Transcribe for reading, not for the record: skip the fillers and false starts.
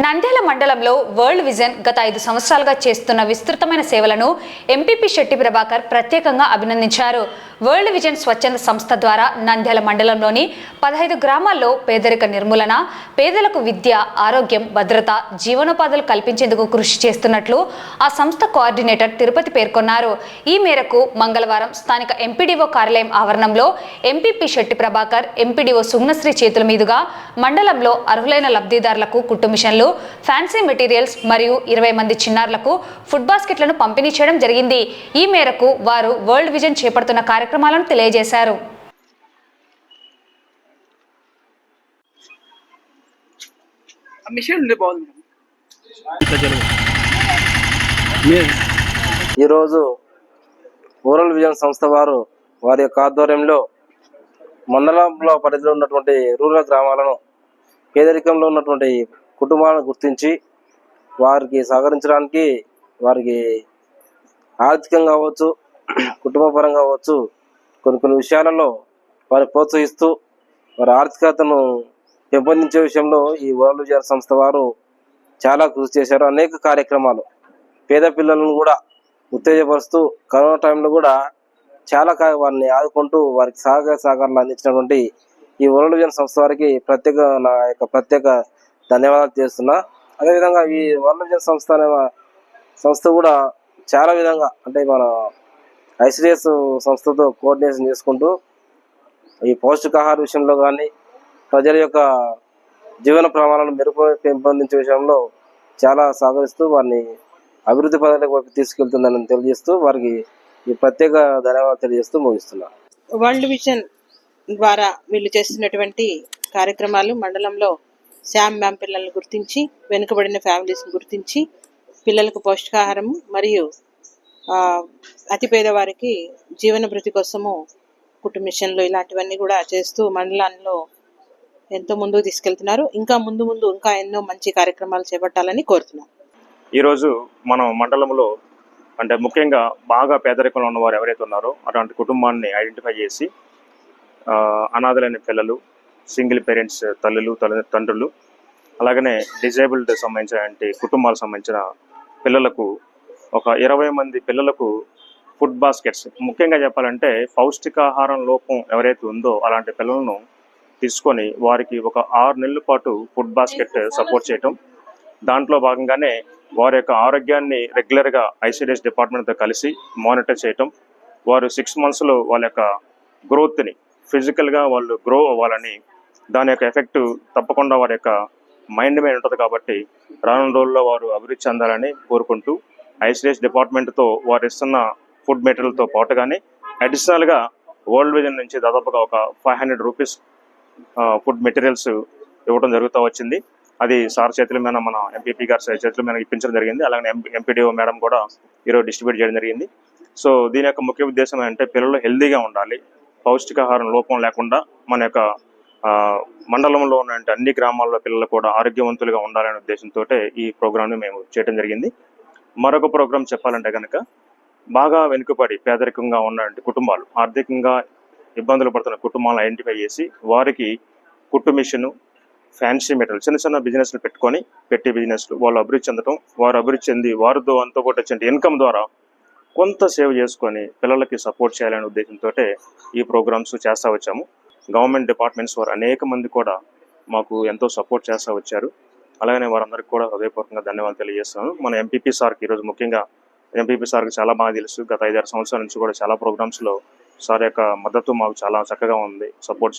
నంద్యాల మండలంలో world vision గత 5 సంవత్సరాలుగా చేస్తున్న విస్తృతమైన సేవలను ఎంపీపీ శెట్టి ప్రభాకర్ ప్రత్యేకంగా అభినందించారు. వరల్డ్ విజన్ స్వచ్ఛంద సంస్థ ద్వారా నంద్యాల మండలంలోని 15 గ్రామాల్లో పేదరిక నిర్మూలన, పేదలకు విద్య, ఆరోగ్యం, భద్రత, జీవనోపాధులు కల్పించేందుకు కృషి చేస్తున్నట్లు ఆ సంస్థ కోఆర్డినేటర్ తిరుపతి పేర్కొన్నారు. ఈ మేరకు మంగళవారం స్థానిక ఎంపీడీఓ కార్యాలయం ఆవరణంలో ఎంపీపీ శెట్టి ప్రభాకర్, ఎంపీడీఓ సుగ్నశ్రీ చేతుల మీదుగా మండలంలో అర్హులైన లబ్ధిదారులకు కుట్టు మిషన్లు, ఫ్యాన్సీ మెటీరియల్స్ మరియు 20 మంది చిన్నారులకు ఫుడ్ బాస్కెట్లను పంపిణీ చేయడం జరిగింది. ఈ మేరకు వారు వరల్డ్ విజన్ చేపడుతున్న కార్యక్రమాలను తెలియజేశారు. ఈరోజు వరల్డ్ విజన్ సంస్థ వారి యొక్క ఆధ్వర్యంలో మండలంలో పరిధిలో ఉన్నటువంటి రూరల్ గ్రామాలను, పేదరికంలో ఉన్నటువంటి కుటుంబాలను గుర్తించి వారికి సహకరించడానికి, వారికి ఆర్థికంగా కావచ్చు, కుటుంబపరంగా కావచ్చు, కొన్ని విషయాలలో వారిని ప్రోత్సహిస్తూ వారి ఆర్థికతను పెంపొందించే విషయంలో ఈ వరల్డ్ విజన్ సంస్థ వారు చాలా కృషి చేశారు. అనేక కార్యక్రమాలు పేద పిల్లలను కూడా ఉత్తేజపరుస్తూ కరోనా టైంలో కూడా చాలా వారిని ఆదుకుంటూ వారికి సహకారాలు అందించినటువంటి ఈ వరల్డ్ విజన్ సంస్థ వారికి నా యొక్క ప్రత్యేక ధన్యవాదాలు చేస్తున్నా. అదేవిధంగా ఈ వరల్డ్ విజన్ సంస్థ కూడా చాలా విధంగా, అంటే మన ఐసిడిఎస్ సంస్థతో కోఆర్డినేషన్ చేసుకుంటూ ఈ పౌష్టికాహార విషయంలో కానీ, ప్రజల యొక్క జీవన ప్రమాణాలను పెంపొందించే విషయంలో చాలా సహకరిస్తూ వారిని అభివృద్ధి పథకాలకు వైపు తీసుకెళ్తుందని తెలియజేస్తూ వారికి ఈ ప్రత్యేక ధన్యవాదాలు తెలియజేస్తూ ముగిస్తున్నారు. వరల్డ్ విజన్ ద్వారా వీళ్ళు చేస్తున్నటువంటి కార్యక్రమాలు మండలంలో శామ్ మ్యామ్ పిల్లల్ని గుర్తించి, వెనుకబడిన ఫ్యామిలీస్ని గుర్తించి పిల్లలకు పౌష్టికాహారం మరియు అతి పేదవారికి జీవన భృతి కోసము కుటుంబ మిషన్లు ఇలాంటివన్నీ కూడా చేస్తూ మండలంలో ఎంతో ముందుకు తీసుకెళ్తున్నారు. ఇంకా ముందు ఇంకా ఎన్నో మంచి కార్యక్రమాలు చేపట్టాలని కోరుతున్నాం. ఈరోజు మనం మండలంలో, అంటే ముఖ్యంగా బాగా పేదరికంలో ఉన్న వారు ఎవరైతే ఉన్నారో అటువంటి కుటుంబాన్ని ఐడెంటిఫై చేసి అనాథలైన పిల్లలు, సింగిల్ పేరెంట్స్ తల్లులు, తండ్రులు, అలాగనే డిజేబుల్డ్ సంబంధించిన కుటుంబాలకు సంబంధించిన పిల్లలకు ఒక 20 మంది పిల్లలకు ఫుడ్ బాస్కెట్స్, ముఖ్యంగా చెప్పాలంటే పౌష్టికాహారం లోపం ఎవరైతే ఉందో అలాంటి పిల్లలను తీసుకొని వారికి ఒక 6 నెలల పాటు ఫుడ్ బాస్కెట్ సపోర్ట్ చేయటం, దాంట్లో భాగంగానే వారి యొక్క ఆరోగ్యాన్ని రెగ్యులర్గా ఐసిడిఎస్ డిపార్ట్మెంట్తో కలిసి మానిటర్ చేయటం, వారు 6 monthsలో వాళ్ళ యొక్క గ్రోత్ని, ఫిజికల్గా వాళ్ళు గ్రో అవ్వాలని, దాని యొక్క ఎఫెక్ట్ తప్పకుండా వారి యొక్క మైండ్ మీద ఉంటుంది కాబట్టి రానున్న రోజుల్లో వారు అభివృద్ధి చెందాలని కోరుకుంటూ ఐసిడిఎస్ డిపార్ట్మెంట్తో వారు ఇస్తున్న ఫుడ్ మెటీరియల్తో పాటుగానే అడిషనల్గా వరల్డ్ విజన్ నుంచి దాదాపుగా ఒక 500 రూపీస్ ఫుడ్ మెటీరియల్స్ ఇవ్వడం జరుగుతూ వచ్చింది. అది సార్ చేతుల మీద, మన ఎంపీపీ గారి చేతుల మీద ఇప్పించడం జరిగింది. అలాగే ఎంపీడీఓ మేడం కూడా ఈరోజు డిస్ట్రిబ్యూట్ చేయడం జరిగింది. సో దీని యొక్క ముఖ్య ఉద్దేశం ఏంటంటే పిల్లలు హెల్దీగా ఉండాలి, పౌష్టికాహారం లోపం లేకుండా మన యొక్క మండలంలో ఉన్న అన్ని గ్రామాల్లో పిల్లలు కూడా ఆరోగ్యవంతులుగా ఉండాలనే ఉద్దేశంతో ఈ ప్రోగ్రామ్ని మేము చేయడం జరిగింది. మరొక ప్రోగ్రాం చెప్పాలంటే కనుక బాగా వెనుకబడి పేదరికంగా ఉన్న కుటుంబాలు, ఆర్థికంగా ఇబ్బందులు పడుతున్న కుటుంబాలను ఐడెంటిఫై చేసి వారికి కుట్టు మిషను, ఫ్యాన్సీ మెటీరియల్, చిన్న బిజినెస్లు పెట్టి బిజినెస్లు వాళ్ళు అభివృద్ధి చెందడం, వారు అభివృద్ధి చెంది వారితో అంతో కూడా వచ్చే ఇన్కమ్ ద్వారా కొంత సేవ్ చేసుకొని పిల్లలకి సపోర్ట్ చేయాలనే ఉద్దేశంతో ఈ ప్రోగ్రామ్స్ చేస్తూ వచ్చాము. గవర్నమెంట్ డిపార్ట్మెంట్స్ వారు అనేక మంది కూడా మాకు ఎంతో సపోర్ట్ చేస్తూ వచ్చారు. అలాగనే వారందరికీ కూడా హృదయపూర్వకంగా ధన్యవాదాలు తెలియజేస్తున్నాను. మన ఎంపీపీ సార్కి ఈరోజు ముఖ్యంగా ఎంపీపీ సార్కి చాలా బాగా తెలుసు. గత 5-6 సంవత్సరాల నుంచి కూడా చాలా ప్రోగ్రామ్స్లో సార్ యొక్క మద్దతు మాకు చాలా చక్కగా ఉంది, సపోర్ట్